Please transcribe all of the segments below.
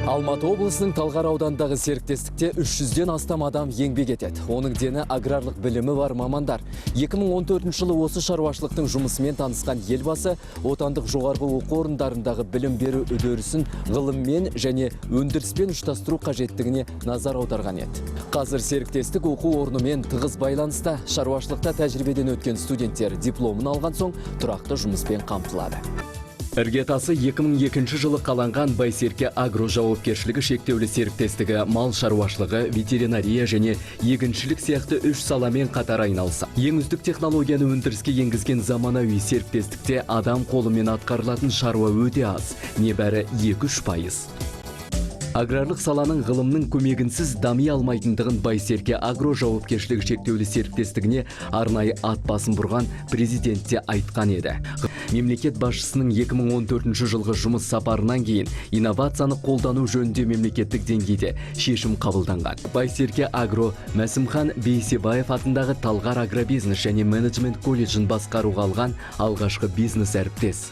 Алматы облысының Талғар ауданындағы серіктестікте 300-ден астам адам еңбек етеді. Оның дені аграрлық білімі бар мамандар. 2014 жылы осы шаруашылықтың жұмысымен танысқан елбасы отандық жоғарғы оқу орындарындағы білім беру үдерісін ғылыммен және өндіріспен ұштастыру қажеттігіне назар аударған еді. Қазір серіктестік оқу орнымен тығыз байланыста. Шаруашылықта тәжірибеден өткен студенттер дипломын алған соң тұрақты жұмыспен қамтылады. Іргетасы 2002 жылы қаланған Байсерке агро жауапкершілігі шектеулі серіктестігі мал шаруашылығы, ветеринария және егіншілік сияқты 3 саламен қатар айналысы. Ең үздік технологияны өндіріске енгізген заманауи серіктестікте адам қолымен атқарылатын шаруа өте аз, небәрі 2-3%. Аграрлық саланың ғылымның көмегінсіз дами алмайтындығын Байсерке агро жауапкершілігі шектеулі серіктестігіне арнайы ат басын бұрған президент те айтқан еді. Мемлекет басшысының 2014 жылғы жұмыс сапарынан кейін инновацияны қолдану жөнінде мемлекеттік деңгейде шешім қабылданған. Байсерке агро Мәсімхан Бейсебаев атындағы Талғар агробизнес және менеджмент колледжін басқаруға алған алғашқы бизнес әріптес.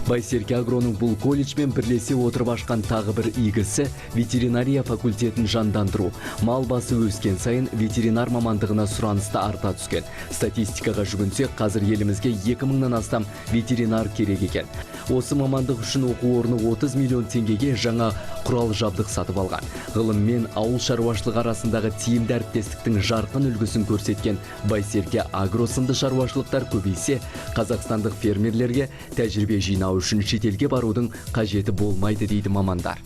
Байсерке агроның бұл колледжбен бірлесе отырып ашқан тағы бір игісі ветеринария факультетін жандандыру. Мал басы өскен сайын ветеринар мамандығына сұранысты арта түскен. Статистикаға жүгінсек, қазір елімізге 2000-нан астам ветеринар керек екен. Осы мамандық үшін оқу орны 30 миллион теңгеге жаңа құрал жабдық сатып алған. Ғылым мен ауыл шаруашылығы арасындағы тиімді әріптестіктің жарқын үлгісін көрсеткен Байсерке агро сынды шаруашылықтар көбейсе, қазақстандық фермерлерге тәжірибе жинау үшін шетелге барудың қажеті болмайды дейді мамандар.